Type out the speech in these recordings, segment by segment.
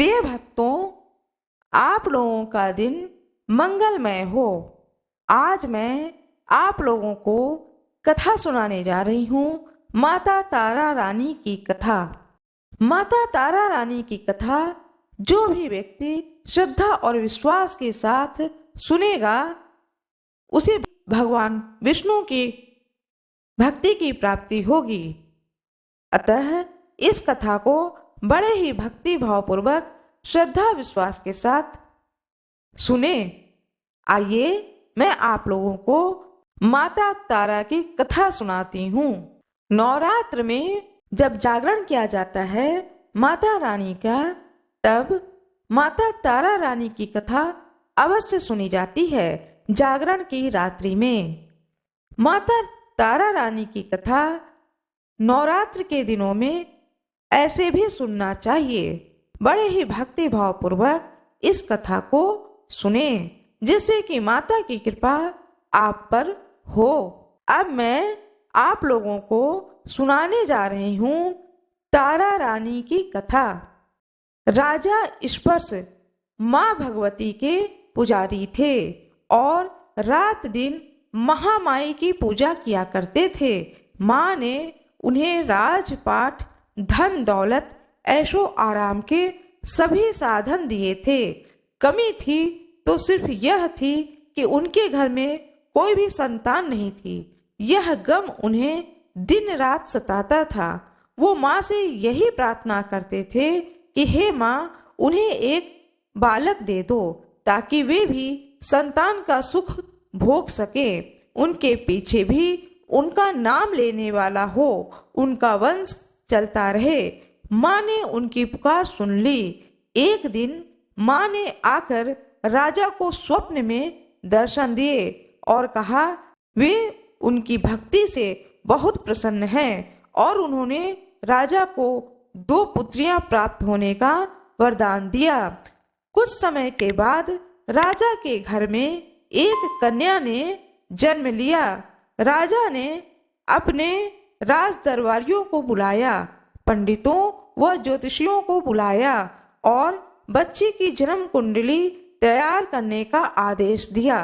प्रिय भक्तों, आप लोगों का दिन मंगलमय हो। आज मैं आप लोगों को कथा सुनाने जा रही हूँ, माता तारा रानी की कथा। माता तारा रानी की कथा जो भी व्यक्ति श्रद्धा और विश्वास के साथ सुनेगा, उसे भगवान विष्णु की भक्ति की प्राप्ति होगी। अतः इस कथा को बड़े ही भक्ति भावपूर्वक श्रद्धा विश्वास के साथ सुने। आइए मैं आप लोगों को माता तारा की कथा सुनाती हूँ। नवरात्र में जब जागरण किया जाता है माता रानी का, तब माता तारा रानी की कथा अवश्य सुनी जाती है। जागरण की रात्रि में माता तारा रानी की कथा नवरात्र के दिनों में ऐसे भी सुनना चाहिए। बड़े ही भक्ति भाव पूर्वक इस कथा को सुने, जिससे कि माता की कृपा आप पर हो। अब मैं आप लोगों को सुनाने जा रही हूँ तारा रानी की कथा। राजा स्पर्श माँ भगवती के पुजारी थे और रात दिन महामाई की पूजा किया करते थे। माँ ने उन्हें राजपाट, धन दौलत, ऐशो आराम के सभी साधन दिए थे। कमी थी तो सिर्फ यह थी कि उनके घर में कोई भी संतान नहीं थी। यह गम उन्हें दिन रात सताता था। वो माँ से यही प्रार्थना करते थे कि हे माँ, उन्हें एक बालक दे दो ताकि वे भी संतान का सुख भोग सके, उनके पीछे भी उनका नाम लेने वाला हो, उनका वंश चलता रहे। माँ ने उनकी पुकार सुन ली। एक दिन माँ ने आकर राजा को स्वप्न में दर्शन दिए और कहा वे उनकी भक्ति से बहुत प्रसन्न हैं और उन्होंने राजा को 2 पुत्रियां प्राप्त होने का वरदान दिया। कुछ समय के बाद राजा के घर में एक कन्या ने जन्म लिया। राजा ने अपने राज दरबारियों को बुलाया, पंडितों व ज्योतिषियों को बुलाया और बच्ची की जन्म कुंडली तैयार करने का आदेश दिया।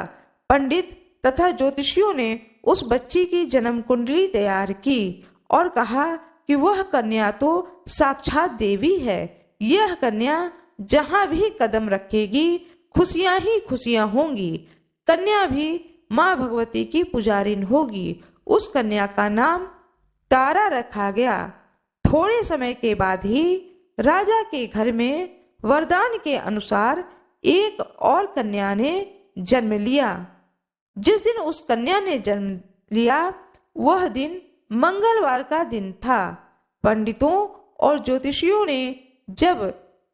पंडित तथा ज्योतिषियों ने उस बच्ची की जन्म कुंडली तैयार की और कहा कि वह कन्या तो साक्षात देवी है। यह कन्या जहाँ भी कदम रखेगी खुशियां ही खुशियां होंगी। कन्या भी माँ भगवती की पुजारिन होगी। उस कन्या का नाम तारा रखा गया। थोड़े समय के बाद ही राजा के घर में वरदान के अनुसार एक और कन्या ने जन्म लिया। जिस दिन उस कन्या ने जन्म लिया वह दिन मंगलवार का दिन था। पंडितों और ज्योतिषियों ने जब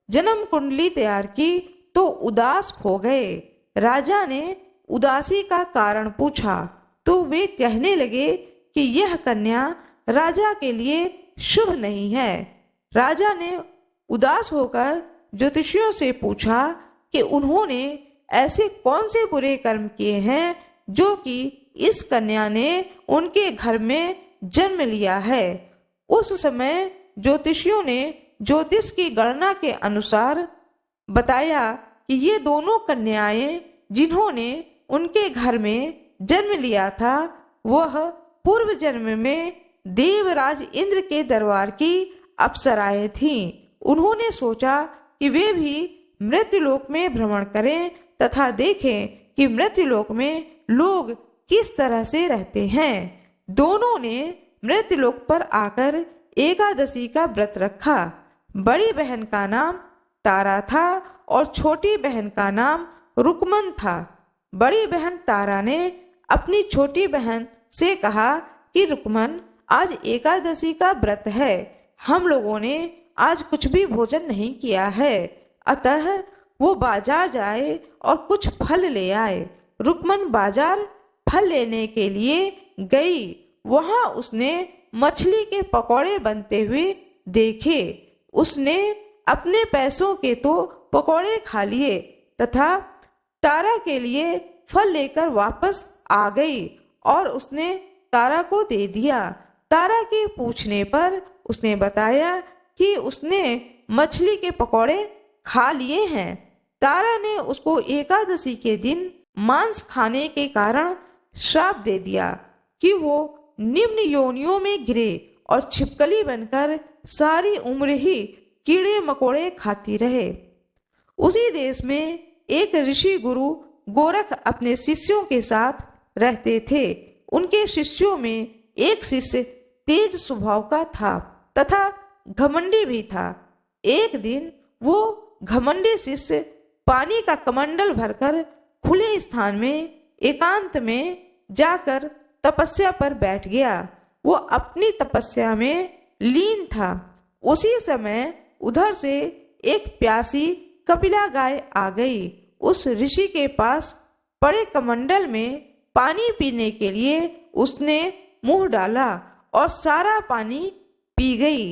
जन्म कुंडली तैयार की तो उदास हो गए। राजा ने उदासी का कारण पूछा तो वे कहने लगे कि यह कन्या राजा के लिए शुभ नहीं है। राजा ने उदास होकर ज्योतिषियों से पूछा कि उन्होंने ऐसे कौन से बुरे कर्म किए हैं जो कि इस कन्या ने उनके घर में जन्म लिया है। उस समय ज्योतिषियों ने ज्योतिष की गणना के अनुसार बताया कि ये दोनों कन्याएं जिन्होंने उनके घर में जन्म लिया था वह पूर्व जन्म में देवराज इंद्र के दरबार की अप्सराएं थीं। उन्होंने सोचा कि वे भी मृत्युलोक में भ्रमण करें तथा देखें कि मृत्युलोक में लोग किस तरह से रहते हैं। दोनों ने मृत्युलोक पर आकर एकादशी का व्रत रखा। बड़ी बहन का नाम तारा था और छोटी बहन का नाम रुकमन था। बड़ी बहन तारा ने अपनी छोटी बहन से कहा कि रुकमन, आज एकादशी का व्रत है, हम लोगों ने आज कुछ भी भोजन नहीं किया है, अतः वो बाजार जाए और कुछ फल ले आए। रुकमन बाजार फल लेने के लिए गई। वहां उसने मछली के पकौड़े बनते हुए देखे। उसने अपने पैसों के तो पकौड़े खा लिए तथा तारा के लिए फल लेकर वापस आ गई और उसने तारा को दे दिया। तारा के पूछने पर उसने बताया कि उसने मछली के पकौड़े खा लिए हैं। तारा ने उसको एकादशी के दिन मांस खाने के कारण श्राप दे दिया कि वो निम्न योनियों में गिरे और छिपकली बनकर सारी उम्र ही कीड़े मकोड़े खाती रहे। उसी देश में एक ऋषि गुरु गोरख अपने शिष्यों के साथ रहते थे। उनके शिष्यों में एक शिष्य तेज स्वभाव का था तथा घमंडी भी था। एक दिन वो घमंडी शिष्य पानी का कमंडल भरकर खुले स्थान में एकांत में जाकर तपस्या पर बैठ गया। वो अपनी तपस्या में लीन था। उसी समय उधर से एक प्यासी कपिला गाय आ गई। उस ऋषि के पास पड़े कमंडल में पानी पीने के लिए उसने मुंह डाला और सारा पानी पी गई।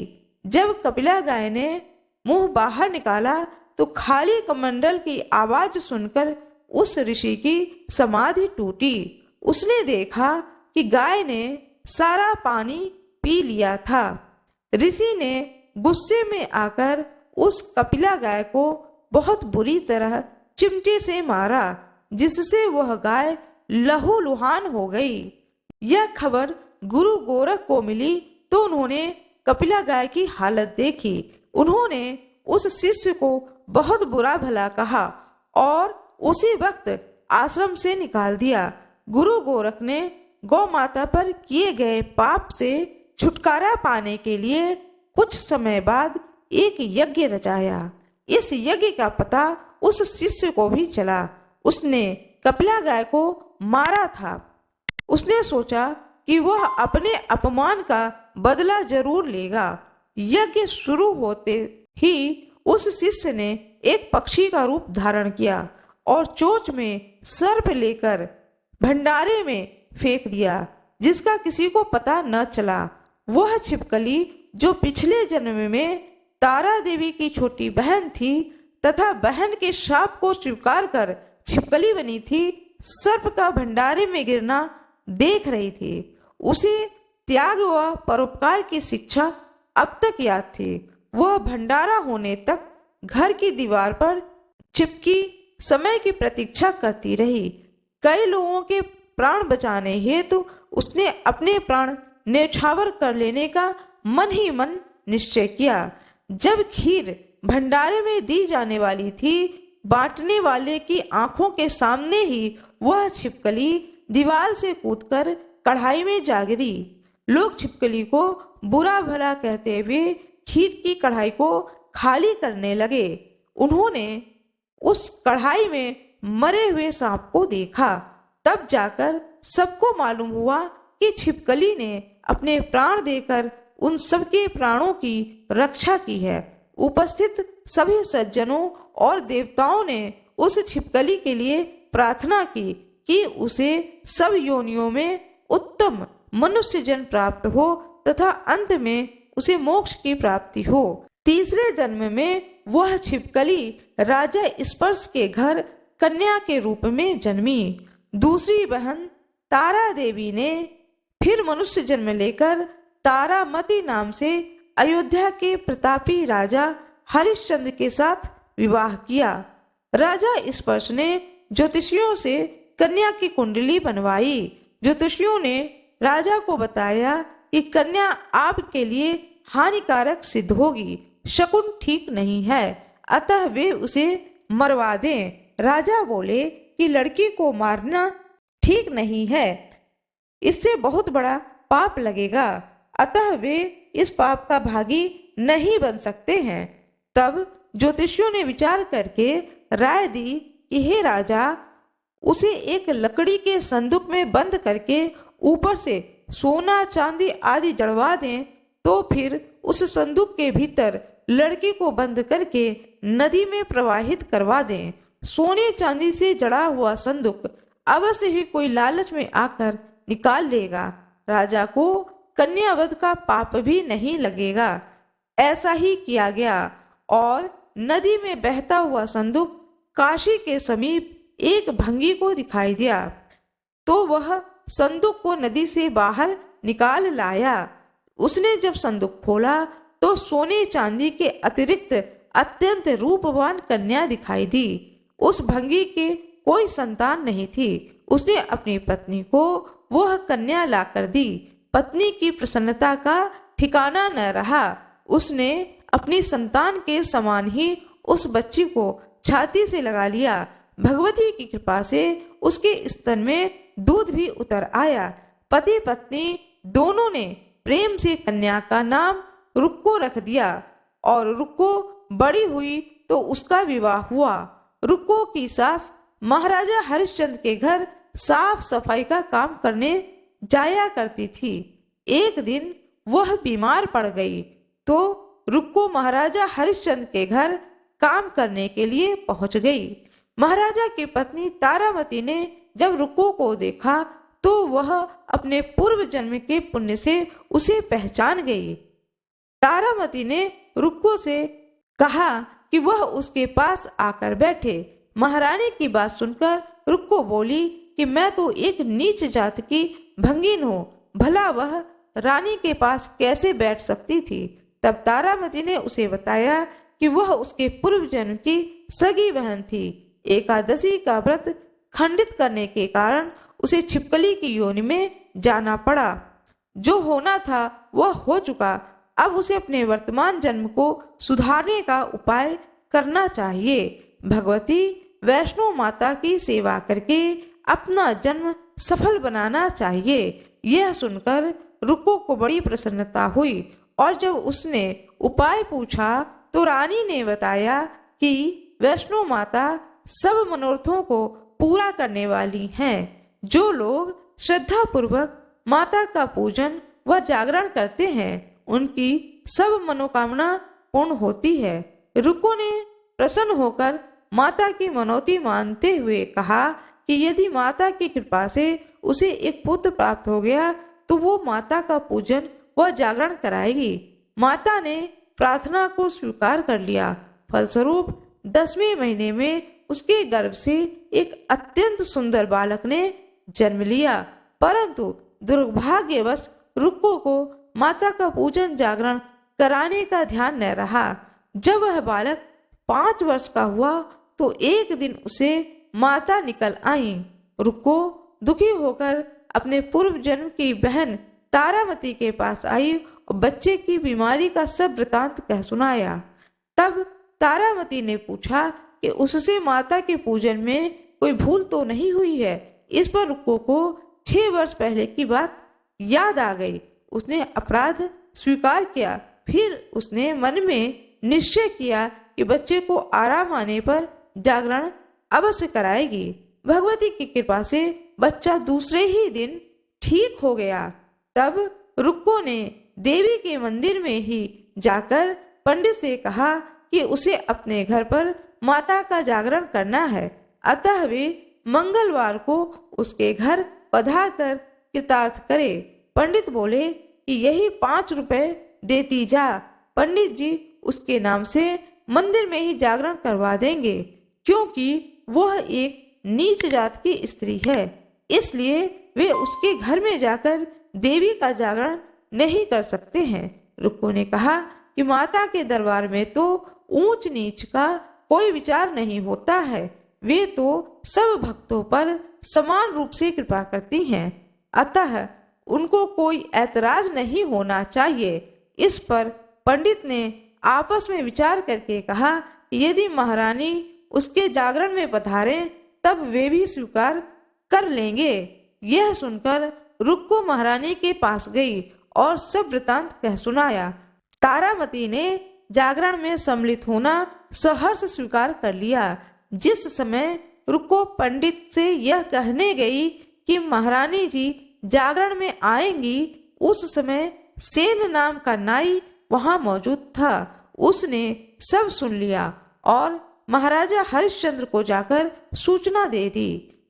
जब कपिला गाय ने मुंह बाहर निकाला तो खाली कमंडल की आवाज सुनकर उस ऋषि की समाधि टूटी। उसने देखा कि गाय ने सारा पानी पी लिया था। ऋषि ने गुस्से में आकर उस कपिला गाय को बहुत बुरी तरह चिमटे से मारा, जिससे वह गाय लहूलुहान हो गई। यह खबर गुरु गोरख को मिली तो उन्होंने कपिला गाय की हालत देखी। उन्होंने उस शिष्य को बहुत बुरा भला कहा और उसी वक्त आश्रम से निकाल दिया। गुरु गोरख ने गौ माता पर किए गए पाप से छुटकारा पाने के लिए कुछ समय बाद एक यज्ञ रचाया। इस यज्ञ का पता उस शिष्य को भी चला। उसने कपिला गाय को मारा था। उसने सोचा कि वह अपने अपमान का बदला जरूर लेगा। यज्ञ शुरू होते ही उस शिष्य ने एक पक्षी का रूप धारण किया और चोंच में सर्प लेकर भंडारे में फेंक दिया, जिसका किसी को पता न चला। वह छिपकली जो पिछले जन्म में तारा देवी की छोटी बहन थी तथा बहन के श्राप को स्वीकार कर छिपकली बनी थी, सर्प का भंडारे में गिरना देख रही थी। उसे त्याग व परोपकार की शिक्षा अब तक याद थी। वह भंडारा होने तक घर की दीवार पर चिपकी समय की प्रतीक्षा करती रही। कई लोगों के प्राण बचाने हेतु उसने अपने प्राण न्यौछावर कर लेने का मन ही मन निश्चय किया। जब खीर भंडारे में दी जाने वाली थी, बांटने वाले की आंखों के सामने ही वह छिपकली दीवार से कूदकर कढ़ाई में जा गिरी। लोग छिपकली को बुरा भला कहते हुए खीर की कढ़ाई को खाली करने लगे। उन्होंने उस कढ़ाई में मरे हुए सांप को देखा। तब जाकर सबको मालूम हुआ कि छिपकली ने अपने प्राण देकर उन सबके प्राणों की रक्षा की है। उपस्थित सभी सज्जनों और देवताओं ने उस छिपकली के लिए प्रार्थना की कि उसे सब योनियों में उत्तम मनुष्य जन्म प्राप्त हो तथा अंत में उसे मोक्ष की प्राप्ति हो। तीसरे जन्म में वह छिपकली राजा स्पर्श के घर कन्या के रूप में जन्मी। दूसरी बहन तारा देवी ने फिर मनुष्य जन्म लेकर तारामती नाम से अयोध्या के प्रतापी राजा हरिश्चंद्र के साथ विवाह किया। राजा स्पर्श ने ज्योतिषियों से कन्या की कुंडली बनवाई। ज्योतिषियों ने राजा को बताया कि कन्या आपके लिए हानिकारक सिद्ध होगी, शकुन ठीक नहीं है, अतः वे उसे मरवा दें। राजा बोले कि लड़की को मारना ठीक नहीं है, इससे बहुत बड़ा पाप लगेगा, अतः वे इस पाप का भागी नहीं बन सकते हैं। तब ज्योतिषियों ने विचार करके राय दी कि हे राजा, उसे एक लकड़ी के संदूक में बंद करके ऊपर से सोना चांदी आदि जड़वा दें, तो फिर उस संदूक के भीतर लड़की को बंद करके नदी में प्रवाहित करवा दें। सोने चांदी से जड़ा हुआ संदूक अवश्य ही कोई लालच में आकर निकाल लेगा। राजा को कन्यावध का पाप भी नहीं लगेगा। ऐसा ही किया गया और नदी में बहता हुआ संदूक काशी के समीप एक भंगी को दिखाई दिया, तो वह संदूक को नदी से बाहर निकाल लाया। उसने जब संदूक खोला तो सोने चांदी के अतिरिक्त अत्यंत रूपवान कन्या दिखाई दी। उस भंगी के कोई संतान नहीं थी। उसने अपनी पत्नी को वह कन्या लाकर दी। पत्नी की प्रसन्नता का ठिकाना न रहा। उसने अपनी संतान के समान ही उस बच्ची को छाती से लगा लिया। भगवती की कृपा से उसके स्तन में दूध भी उतर आया। पति पत्नी दोनों ने प्रेम से कन्या का नाम रुक्को रख दिया और रुक्को बड़ी हुई तो उसका विवाह हुआ। रुक्को की सास महाराजा हरिश्चंद्र के घर साफ सफाई का काम करने जाया करती थी। एक दिन वह बीमार पड़ गई तो रुक्को महाराजा हरिश्चंद्र के घर काम करने के लिए पहुंच गई। महाराजा की पत्नी तारामती ने जब रुक्को को देखा तो वह अपने पूर्व जन्म के पुण्य से उसे पहचान गई। तारामती ने रुक्को से कहा कि वह उसके पास आकर बैठे। महारानी की बात सुनकर रुक्को बोली कि मैं तो एक नीच जात की भंगिन हूँ, भला वह रानी के पास कैसे बैठ सकती थी। तब तारामती ने उसे बताया कि वह उसके पूर्व जन्म की सगी बहन थी। एकादशी का व्रत खंडित करने के कारण उसे छिपकली की योनि में जाना पड़ा। जो होना था वह हो चुका। अब उसे अपने वर्तमान जन्म को सुधारने का उपाय करना चाहिए। भगवती वैष्णो माता की सेवा करके अपना जन्म सफल बनाना चाहिए। यह सुनकर रुक्को को बड़ी प्रसन्नता हुई और जब उसने उपाय पूछा तो रानी ने बताया कि वैष्णो माता सब मनोरथों को पूरा करने वाली हैं। जो लोग श्रद्धा पूर्वक माता का पूजन व जागरण करते हैं उनकी सब मनोकामना पूर्ण होती है। रुक्को ने प्रसन्न होकर माता की मनौती मानते हुए कहा कि यदि माता की कृपा से उसे एक पुत्र प्राप्त हो गया तो वो माता का पूजन व जागरण कराएगी। माता ने प्रार्थना को स्वीकार कर लिया। फलस्वरूप 10वें महीने में उसके गर्भ से एक अत्यंत सुंदर बालक ने जन्म लिया। परंतु दुर्भाग्यवश रुक्को को माता का पूजन जागरण कराने का ध्यान न रहा। जब वह बालक 5 वर्ष का हुआ तो एक दिन उसे माता निकल आई। रुक्को दुखी होकर अपने पूर्व जन्म की बहन तारामती के पास आई और बच्चे की बीमारी का सब वृतांत कह सुनाया। तब तारामती ने पूछा कि उससे माता के पूजन में कोई भूल तो नहीं हुई है। इस पर रुक्को को 6 वर्ष पहले की बात याद आ गई। उसने अपराध स्वीकार किया। फिर उसने मन में निश्चय किया कि बच्चे को आराम आने पर जागरण अवश्य कराएगी। भगवती की कृपा से बच्चा दूसरे ही दिन ठीक हो गया। तब रुक्को ने देवी के मंदिर में ही जाकर पंडित से कहा कि उसे अपने घर पर माता का जागरण करना है। अतः वे मंगलवार को उसके घर पधार कर कृतार्थ करे। पंडित बोले कि यही 5 रुपए देती जा। पंडित जी उसके नाम से मंदिर में ही जागरण करवा देंगे, क्योंकि वह एक नीच जात की स्त्री है, इसलिए वे उसके घर में जाकर देवी का जागरण नहीं कर सकते हैं। रुक्को ने कहा कि माता के दरबार में तो ऊंच नीच का कोई विचार नहीं होता है। वे तो सब भक्तों पर समान रूप से कृपा करती हैं, अतः उनको कोई ऐतराज नहीं होना चाहिए। इस पर पंडित ने आपस में विचार करके कहा कि यदि महारानी उसके जागरण में पधारे तब वे भी स्वीकार कर लेंगे। यह सुनकर रुक्को महारानी के पास गई और सब वृतांत कह सुनाया। तारामती ने जागरण में सम्मिलित होना सहर्ष स्वीकार कर लिया। जिस समय रुक्को पंडित से यह कहने गई कि महारानी जी जागरण में आएंगी, उस समय सेन नाम का नाई वहां मौजूद था। उसने सब सुन लिया और महाराजा हरिश्चंद्र को जाकर सूचना दे दी।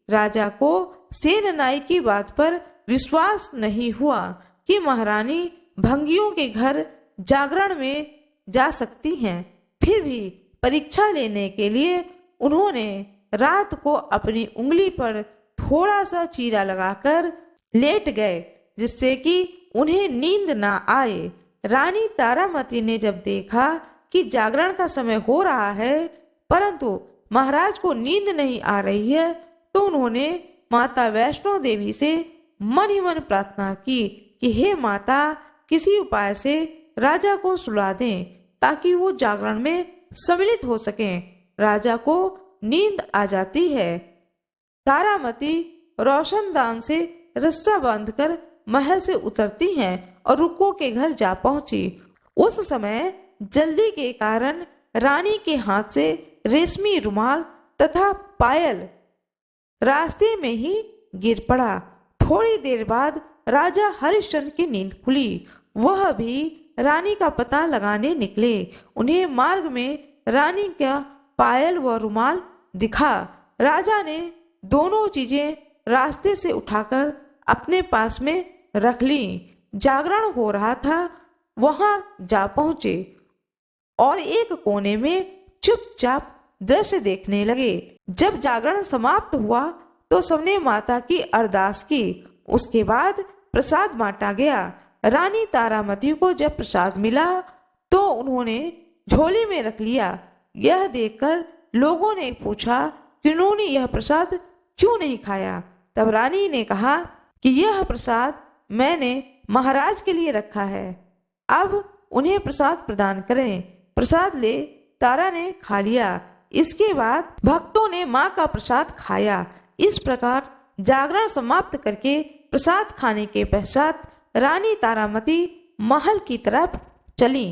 राजा को सेन नाई की बात पर विश्वास नहीं हुआ कि महारानी भंगियों के घर जागरण में जा सकती हैं। फिर भी परीक्षा लेने के लिए उन्होंने रात को अपनी उंगली पर थोड़ा सा चीरा लगाकर लेट गए, जिससे कि उन्हें नींद ना आए। रानी तारामती ने जब देखा कि जागरण का समय हो रहा है परंतु महाराज को नींद नहीं आ रही है, तो उन्होंने माता वैष्णो देवी से मन ही मन प्रार्थना की कि हे माता, किसी उपाय से राजा को सुला दें ताकि वो जागरण में सम्मिलित हो सकें। राजा को नींद आ जाती है। तारामती रोशनदान से रस्सा बांधकर महल से उतरती हैं और रुक्को के घर जा पहुंची। उस समय जल्दी के कारण रानी के हाथ से रेशमी रुमाल तथा पायल रास्ते में ही गिर पड़ा। थोड़ी देर बाद राजा हरिश्चंद्र की नींद खुली। वह भी रानी का पता लगाने निकले। उन्हें मार्ग में रानी का पायल व रुमाल दिखा। राजा ने दोनों चीजें रास्ते से उठाकर अपने पास में रख ली। जागरण हो रहा था, वहां जा पहुंचे और एक कोने में चुपचाप दृश्य देखने लगे। जब जागरण समाप्त हुआ तो सबने माता की अरदास की। उसके बाद प्रसाद बांटा गया। रानी तारामती को जब प्रसाद मिला तो उन्होंने झोली में रख लिया। यह देखकर लोगों ने पूछा कि उन्होंने यह प्रसाद क्यों नहीं खाया। तब रानी ने कहा कि यह प्रसाद मैंने महाराज के लिए रखा है, अब उन्हें प्रसाद प्रदान करें। प्रसाद ले तारा ने खा लिया। इसके बाद भक्तों ने माँ का प्रसाद खाया। इस प्रकार जागरण समाप्त करके प्रसाद खाने के पश्चात रानी तारामती महल की तरफ चली।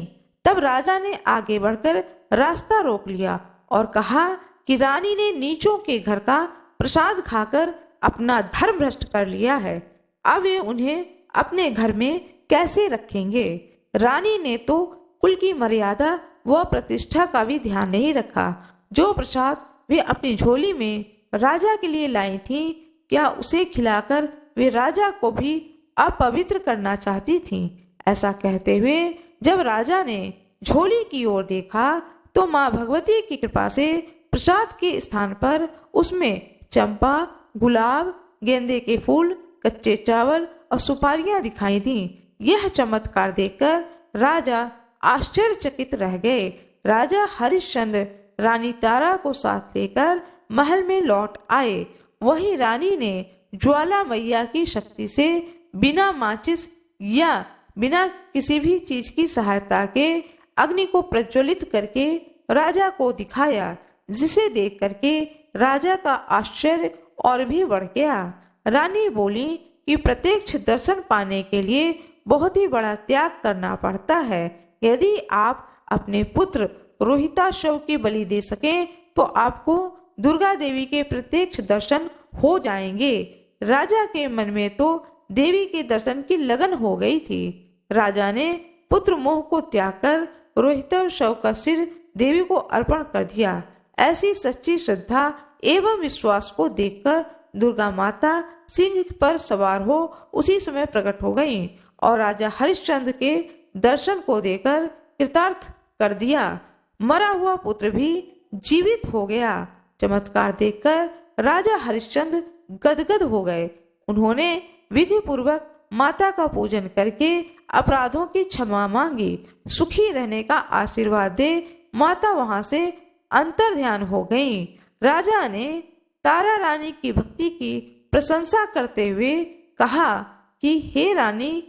तब राजा ने आगे बढ़कर रास्ता रोक लिया और कहा कि रानी ने नीचों के घर का प्रसाद खाकर अपना धर्म भ्रष्ट कर लिया है, अब वे उन्हें अपने घर में कैसे रखेंगे। रानी ने तो कुल की मर्यादा व प्रतिष्ठा का भी ध्यान नहीं रखा। जो प्रसाद वे अपनी झोली में राजा के लिए लाई थी, क्या उसे खिलाकर वे राजा को भी अपवित्र करना चाहती थीं। ऐसा कहते हुए जब राजा ने झोली की ओर देखा तो माँ भगवती की कृपा से प्रसाद के स्थान पर उसमें चंपा, गुलाब, गेंदे के फूल, कच्चे चावल और सुपारियां दिखाई दी। यह चमत्कार देखकर राजा आश्चर्यचकित रह गए। राजा हरिश्चंद्र रानी तारा को साथ लेकर महल में लौट आए। वहीं रानी ने ज्वाला मैया की शक्ति से बिना माचिस या बिना किसी भी चीज की सहायता के अग्नि को प्रज्वलित करके राजा को दिखाया, जिसे देख करके राजा का आश्चर्य और भी बढ़ गया। रानी बोली कि प्रत्यक्ष दर्शन पाने के लिए बहुत ही बड़ा त्याग करना पड़ता है। यदि आप अपने पुत्र रोहिताशव की बलि दे सकें तो आपको दुर्गा देवी के प्रत्यक्ष दर्शन हो जाएंगे। राजा के मन में तो देवी के दर्शन की लगन हो गई थी। राजा ने पुत्र मोह को त्याग कर रोहिताशव का सिर देवी को अर्पण कर दिया। ऐसी सच्ची श्रद्धा एवं विश्वास को देखकर दुर्गा माता सिंह पर सवार हो उसी समय प्रकट हो गईं और राजा हरिश्चंद्र के दर्शन को देकर कृतार्थ कर दिया। मरा हुआ पुत्र भी जीवित हो गया। चमत्कार देखकर राजा हरिश्चंद्र गदगद हो गए। उन्होंने विधि पूर्वक माता का पूजन करके अपराधों की क्षमा मांगी। सुखी रहने का आशीर्वाद दे माता वहां से अंतर ध्यान हो गईं। राजा ने तारा रानी की भक्ति की प्रशंसा करते हुए कहा कि हे रानी,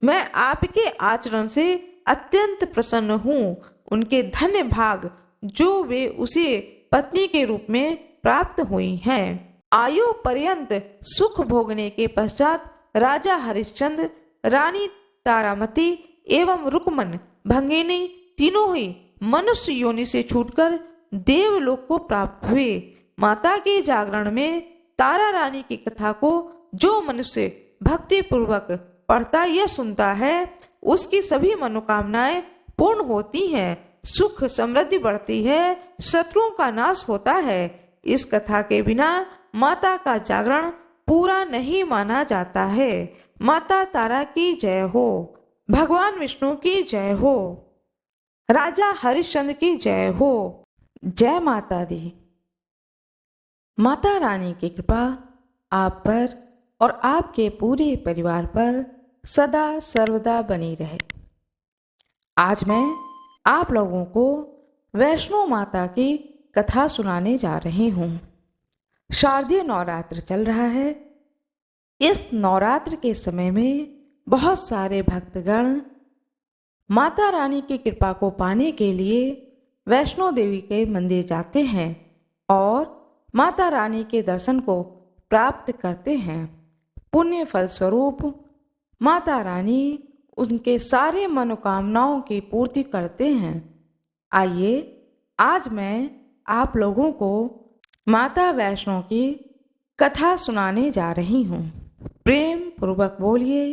मैं आपके आचरण से अत्यंत प्रसन्न हूँ। उनके धन्य भाग जो वे उसे पत्नी के रूप में प्राप्त हुई हैं। आयु पर्यंत सुख भोगने के पश्चात राजा हरिश्चंद्र, रानी तारामती एवं रुक्मन भंगिनी तीनों ही मनुष्य योनि से छूटकर देवलोक को प्राप्त हुए। माता के जागरण में तारा रानी की कथा को जो मनुष्य भक्ति पूर्वक पढ़ता या सुनता है उसकी सभी मनोकामनाएं पूर्ण होती हैं, सुख समृद्धि बढ़ती है, शत्रुओं का नाश होता है। इस कथा के बिना माता का जागरण पूरा नहीं माना जाता है। माता तारा की जय हो, भगवान विष्णु की जय हो, राजा हरिश्चंद्र की जय हो। जय माता दी। माता रानी की कृपा आप पर और आपके पूरे परिवार पर सदा सर्वदा बनी रहे। आज मैं आप लोगों को वैष्णो माता की कथा सुनाने जा रही हूँ। शारदीय नवरात्र चल रहा है। इस नवरात्र के समय में बहुत सारे भक्तगण माता रानी की कृपा को पाने के लिए वैष्णो देवी के मंदिर जाते हैं और माता रानी के दर्शन को प्राप्त करते हैं। पुण्य फल स्वरूप माता रानी उनके सारे मनोकामनाओं की पूर्ति करते हैं। आइए आज मैं आप लोगों को माता वैष्णो की कथा सुनाने जा रही हूँ। प्रेम पूर्वक बोलिए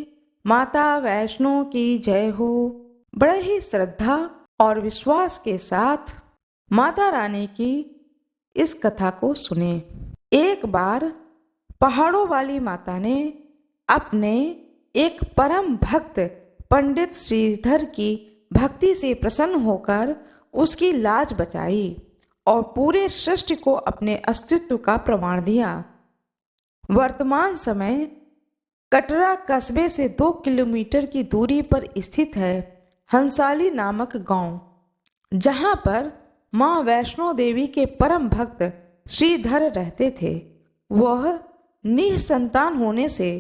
माता वैष्णो की जय हो। बड़े ही श्रद्धा और विश्वास के साथ माता रानी की इस कथा को सुने। एक बार पहाड़ों वाली माता ने अपने एक परम भक्त पंडित श्रीधर की भक्ति से प्रसन्न होकर उसकी लाज बचाई और पूरे सृष्टि को अपने अस्तित्व का प्रमाण दिया। वर्तमान समय कटरा कस्बे से 2 किलोमीटर की दूरी पर स्थित है हंसाली नामक गांव, जहां पर मां वैष्णो देवी के परम भक्त श्रीधर रहते थे। वह निसंतान होने से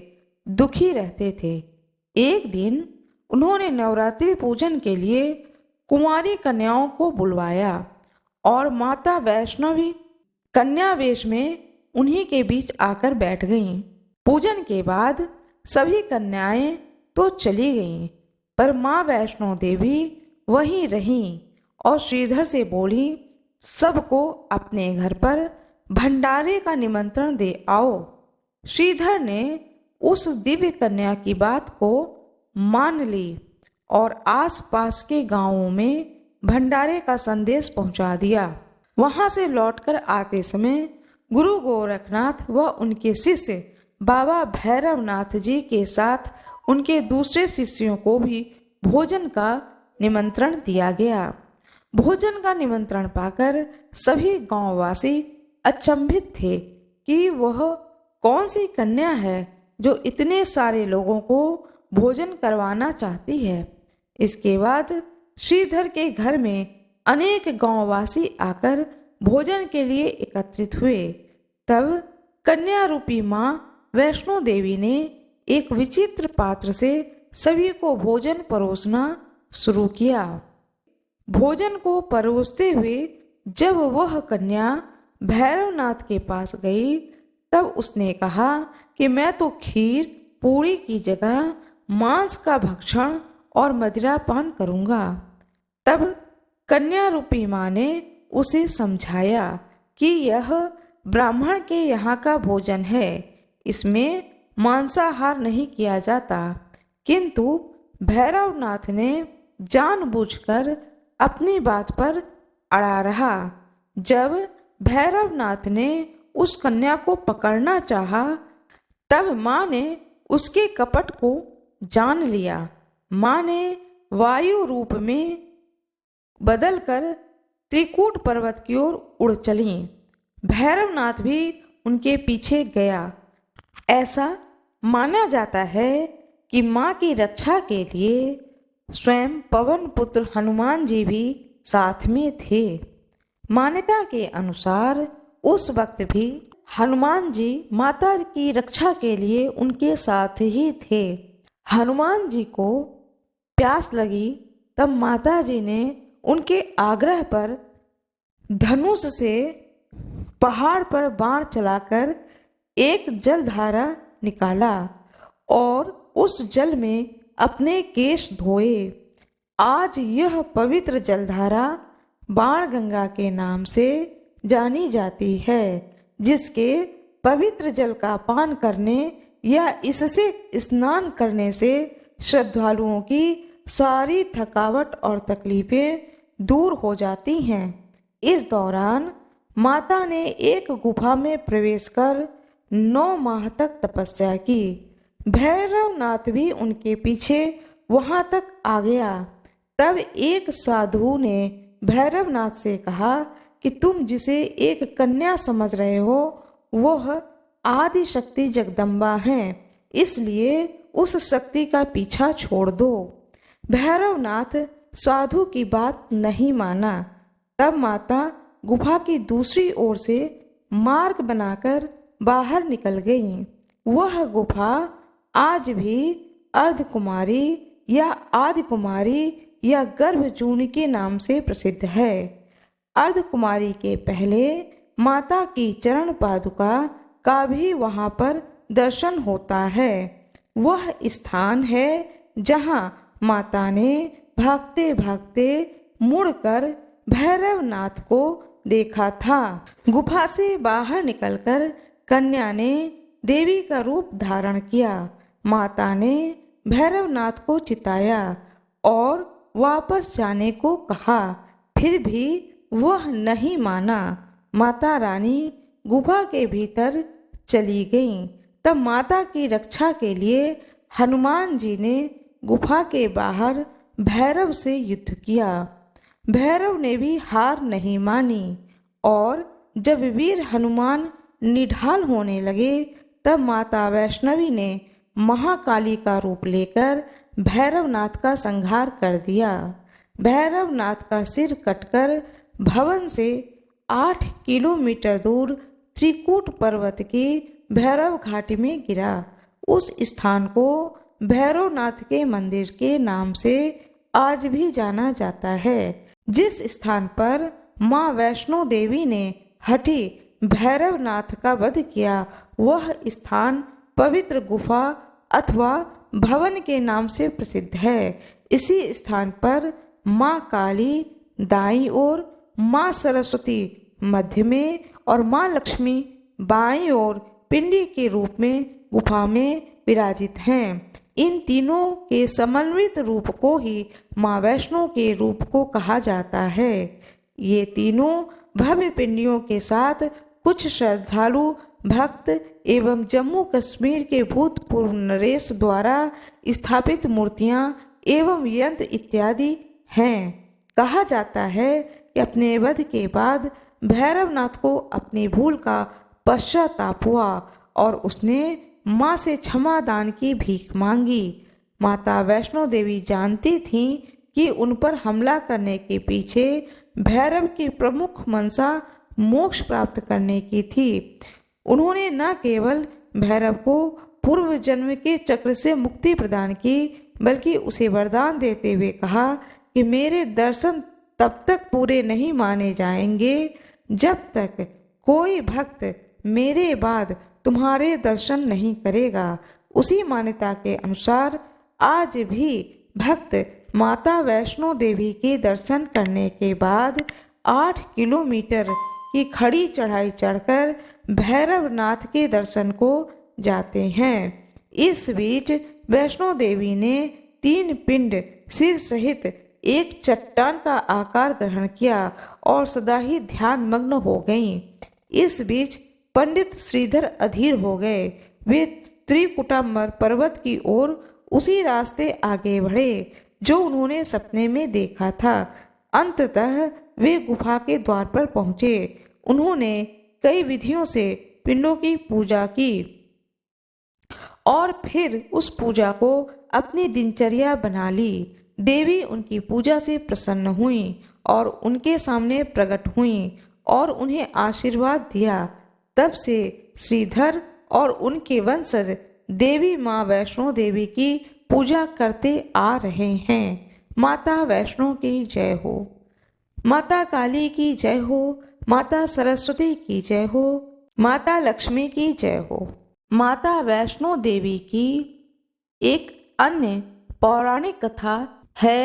दुखी रहते थे। एक दिन उन्होंने नवरात्रि पूजन के लिए कुंवारी कन्याओं को बुलवाया और माता वैष्णवी कन्या वेश में उन्हीं के बीच आकर बैठ गईं। पूजन के बाद सभी कन्याएं तो चली गईं, पर माँ वैष्णो देवी वहीं रहीं और श्रीधर से बोली, सबको अपने घर पर भंडारे का निमंत्रण दे आओ। श्रीधर ने उस दिव्य कन्या की बात को मान ली और आसपास के गांवों में भंडारे का संदेश पहुंचा दिया। वहां से लौटकर आते समय गुरु गोरखनाथ व उनके शिष्य बाबा भैरवनाथ जी के साथ उनके दूसरे शिष्यों को भी भोजन का निमंत्रण दिया गया। भोजन का निमंत्रण पाकर सभी गांववासी अचंभित थे कि वह कौन सी कन्या है जो इतने सारे लोगों को भोजन करवाना चाहती है। इसके बाद श्रीधर के घर में अनेक गांववासी आकर भोजन के लिए एकत्रित हुए। तब कन्या रूपी मां वैष्णो देवी ने एक विचित्र पात्र से सभी को भोजन परोसना शुरू किया। भोजन को परोसते हुए जब वह कन्या भैरवनाथ के पास गई, तब उसने कहा कि मैं तो खीर पूरी की जगह मांस का भक्षण और मदिरा पान करूंगा। तब कन्या रूपी मां ने उसे समझाया कि यह ब्राह्मण के यहाँ का भोजन है, इसमें मांसाहार नहीं किया जाता। किंतु भैरवनाथ ने जानबूझकर अपनी बात पर अड़ा रहा। जब भैरवनाथ ने उस कन्या को पकड़ना चाहा, तब माँ ने उसके कपट को जान लिया। माँ ने वायु रूप में बदलकर त्रिकूट पर्वत की ओर उड़ चली। भैरवनाथ भी उनके पीछे गया। ऐसा माना जाता है कि माँ की रक्षा के लिए स्वयं पवन पुत्र हनुमान जी भी साथ में थे। मान्यता के अनुसार उस वक्त भी हनुमान जी माता की रक्षा के लिए उनके साथ ही थे। हनुमान जी को प्यास लगी, तब माता जी ने उनके आग्रह पर धनुष से पहाड़ पर बाण चलाकर एक जलधारा निकाला और उस जल में अपने केश धोए। आज यह पवित्र जलधारा बाणगंगा के नाम से जानी जाती है, जिसके पवित्र जल का पान करने या इससे स्नान करने से श्रद्धालुओं की सारी थकावट और तकलीफें दूर हो जाती हैं। इस दौरान माता ने एक गुफा में प्रवेश कर 9 माह तक तपस्या की। भैरवनाथ भी उनके पीछे वहां तक आ गया। तब एक साधु ने भैरवनाथ से कहा कि तुम जिसे एक कन्या समझ रहे हो, वह आदि शक्ति जगदम्बा हैं, इसलिए उस शक्ति का पीछा छोड़ दो। भैरवनाथ साधु की बात नहीं माना। तब माता गुफा की दूसरी ओर से मार्ग बनाकर बाहर निकल गईं। वह गुफा आज भी अर्धकुमारी या आदि कुमारी या गर्भजून के नाम से प्रसिद्ध है। अर्धकुमारी के पहले माता की चरण पादुका का भी वहाँ पर दर्शन होता है। वह स्थान है जहाँ माता ने भागते भागते मुड़कर भैरवनाथ को देखा था। गुफा से बाहर निकलकर कन्या ने देवी का रूप धारण किया। माता ने भैरवनाथ को चिताया और वापस जाने को कहा, फिर भी वह नहीं माना। माता रानी गुफा के भीतर चली गईं। तब माता की रक्षा के लिए हनुमान जी ने गुफा के बाहर भैरव से युद्ध किया। भैरव ने भी हार नहीं मानी और जब वीर हनुमान निढाल होने लगे तब माता वैष्णवी ने महाकाली का रूप लेकर भैरवनाथ का संहार कर दिया। भैरवनाथ का सिर कटकर भवन से 8 किलोमीटर दूर त्रिकूट पर्वत की भैरव घाटी में गिरा। उस स्थान को भैरवनाथ के मंदिर के नाम से आज भी जाना जाता है। जिस स्थान पर माँ वैष्णो देवी ने हठी भैरवनाथ का वध किया, वह स्थान पवित्र गुफा अथवा भवन के नाम से प्रसिद्ध है। इसी स्थान पर माँ काली दाईं ओर, माँ सरस्वती मध्य में और माँ लक्ष्मी बाईं ओर पिंडी के रूप में गुफा में विराजित हैं। इन तीनों के समन्वित रूप को ही माँ वैष्णो के रूप को कहा जाता है। ये तीनों भव्य पिंडियों के साथ कुछ श्रद्धालु भक्त एवं जम्मू कश्मीर के भूतपूर्व नरेश द्वारा स्थापित मूर्तियां एवं यंत्र इत्यादि हैं। कहा जाता है कि अपने वध के बाद भैरवनाथ को अपनी भूल का पश्चाताप हुआ और उसने माँ से क्षमा दान की भीख मांगी। माता वैष्णो देवी जानती थीं कि उन पर हमला करने के पीछे भैरव की प्रमुख मंशा मोक्ष प्राप्त करने की थी। उन्होंने न केवल भैरव को पूर्व जन्म के चक्र से मुक्ति प्रदान की, बल्कि उसे वरदान देते हुए कहा कि मेरे दर्शन तब तक पूरे नहीं माने जाएंगे जब तक कोई भक्त मेरे बाद तुम्हारे दर्शन नहीं करेगा। उसी मान्यता के अनुसार आज भी भक्त माता वैष्णो देवी के दर्शन करने के बाद 8 किलोमीटर की खड़ी चढ़ाई चढ़कर भैरवनाथ के दर्शन को जाते हैं। इस बीच वैष्णो देवी ने 3 पिंड सिर सहित एक चट्टान का आकार ग्रहण किया और सदा ही ध्यान मग्न हो गईं। इस बीच पंडित श्रीधर अधीर हो गए। वे त्रिकुटाम्बर पर्वत की ओर उसी रास्ते आगे बढ़े जो उन्होंने सपने में देखा था। अंततः वे गुफा के द्वार पर पहुंचे। उन्होंने कई विधियों से पिंडों की पूजा की और फिर उस पूजा को अपनी दिनचर्या बना ली। देवी उनकी पूजा से प्रसन्न हुईं और उनके सामने प्रकट हुईं और उन्हें आशीर्वाद दिया। तब से श्रीधर और उनके वंशज देवी माँ वैष्णो देवी की पूजा करते आ रहे हैं। माता वैष्णो की जय हो। माता काली की जय हो। माता सरस्वती की जय हो। माता लक्ष्मी की जय हो। माता वैष्णो देवी की एक अन्य पौराणिक कथा है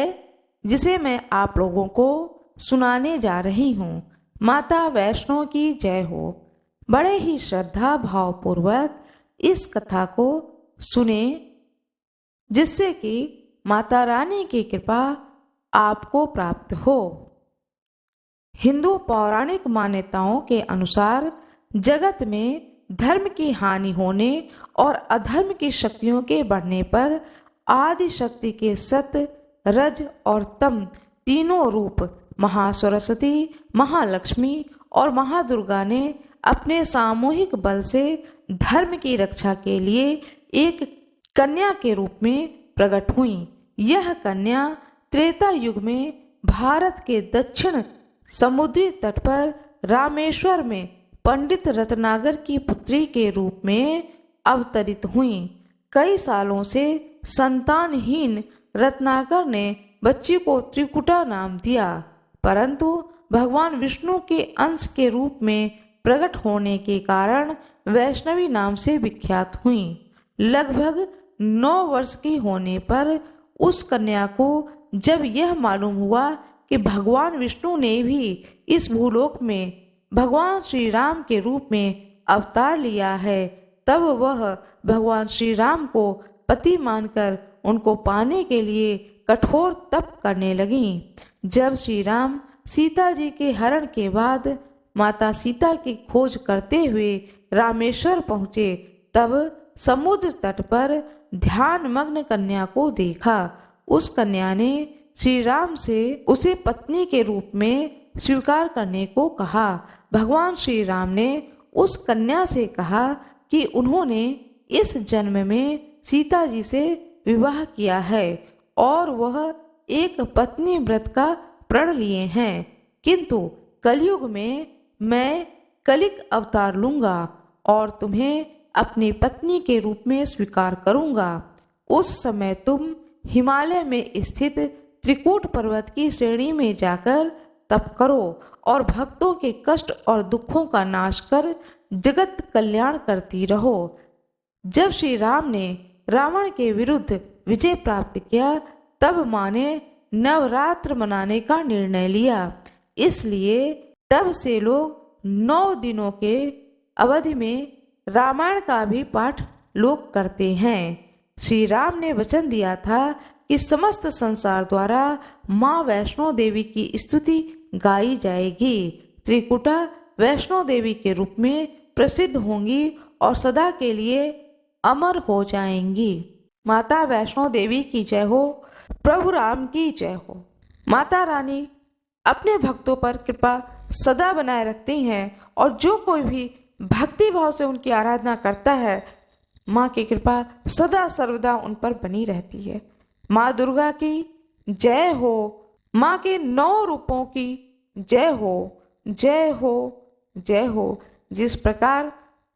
जिसे मैं आप लोगों को सुनाने जा रही हूँ। माता वैष्णो की जय हो। बड़े ही श्रद्धा भाव पूर्वक इस कथा को सुने, जिससे कि माता रानी की कृपा आपको प्राप्त हो। हिंदू पौराणिक मान्यताओं के अनुसार जगत में धर्म की हानि होने और अधर्म की शक्तियों के बढ़ने पर आदि शक्ति के सत, रज और तम तीनों रूप महासरस्वती, महालक्ष्मी और महादुर्गा ने अपने सामूहिक बल से धर्म की रक्षा के लिए एक कन्या के रूप में प्रकट हुई। यह कन्या त्रेता युग में भारत के दक्षिण समुद्री तट पर रामेश्वर में पंडित रत्नाकर की पुत्री के रूप में अवतरित हुईं। कई सालों से संतानहीन रत्नाकर ने बच्ची को त्रिकुटा नाम दिया, परंतु भगवान विष्णु के अंश के रूप में प्रकट होने के कारण वैष्णवी नाम से विख्यात हुईं। लगभग 9 वर्ष की होने पर उस कन्या को जब यह मालूम हुआ कि भगवान विष्णु ने भी इस भूलोक में भगवान श्री राम के रूप में अवतार लिया है, तब वह भगवान श्री राम को पति मानकर उनको पाने के लिए कठोर तप करने लगीं। जब श्री राम सीता जी के हरण के बाद माता सीता की खोज करते हुए रामेश्वर पहुँचे, तब समुद्र तट पर ध्यान मग्न कन्या को देखा। उस कन्या ने श्री राम से उसे पत्नी के रूप में स्वीकार करने को कहा। भगवान श्री राम ने उस कन्या से कहा कि उन्होंने इस जन्म में सीता जी से विवाह किया है और वह एक पत्नी व्रत का प्रण लिए हैं, किंतु कलयुग में मैं कलिक अवतार लूंगा और तुम्हें अपनी पत्नी के रूप में स्वीकार करूंगा। उस समय तुम हिमालय में स्थित त्रिकूट पर्वत की श्रेणी में जाकर तप करो और भक्तों के कष्ट और दुखों का नाश कर जगत कल्याण करती रहो। जब श्री राम ने रावण के विरुद्ध विजय प्राप्त किया, तब माँ ने नवरात्र मनाने का निर्णय लिया। इसलिए तब से लोग 9 दिनों के अवधि में रामायण का भी पाठ लोग करते हैं। श्री राम ने वचन दिया था कि समस्त संसार द्वारा माँ वैष्णो देवी की स्तुति गाई जाएगी। त्रिकुटा वैष्णो देवी के रूप में प्रसिद्ध होंगी और सदा के लिए अमर हो जाएंगी। माता वैष्णो देवी की जय हो, प्रभु राम की जय हो। माता रानी अपने भक्तों पर कृपा सदा बनाए रखती हैं और जो कोई भी भक्ति भाव से उनकी आराधना करता है, माँ की कृपा सदा सर्वदा उन पर बनी रहती है। माँ दुर्गा की जय हो, माँ के 9 रूपों की जय हो, जय हो, जय हो। जिस प्रकार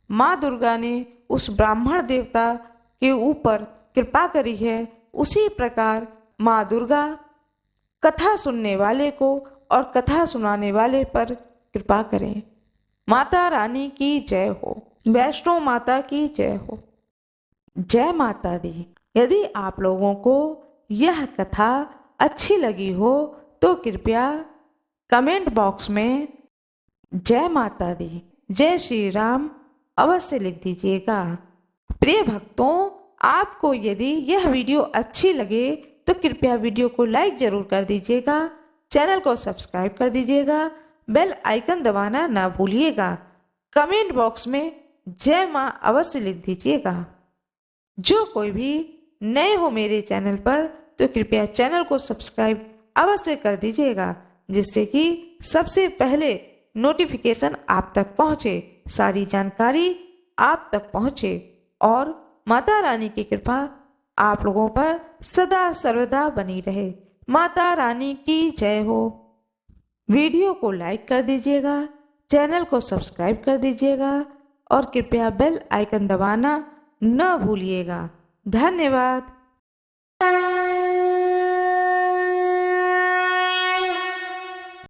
माँ दुर्गा ने उस ब्राह्मण देवता के ऊपर कृपा करी है, उसी प्रकार माँ दुर्गा कथा सुनने वाले को और कथा सुनाने वाले पर कृपा करें। माता रानी की जय हो, वैष्णो माता की जय हो। जय माता दी। यदि आप लोगों को यह कथा अच्छी लगी हो तो कृपया कमेंट बॉक्स में जय माता दी, जय श्री राम अवश्य लिख दीजिएगा। प्रिय भक्तों, आपको यदि यह वीडियो अच्छी लगे तो कृपया वीडियो को लाइक जरूर कर दीजिएगा, चैनल को सब्सक्राइब कर दीजिएगा, बेल आइकन दबाना ना भूलिएगा। कमेंट बॉक्स में जय माँ अवश्य लिख दीजिएगा। जो कोई भी नए हो मेरे चैनल पर तो कृपया चैनल को सब्सक्राइब अवश्य कर दीजिएगा, जिससे कि सबसे पहले नोटिफिकेशन आप तक पहुँचे, सारी जानकारी आप तक पहुँचे और माता रानी की कृपा आप लोगों पर सदा सर्वदा बनी रहे। माता रानी की जय हो। वीडियो को लाइक कर दीजिएगा, चैनल को सब्सक्राइब कर दीजिएगा और कृपया बेल आइकन दबाना न भूलिएगा। धन्यवाद।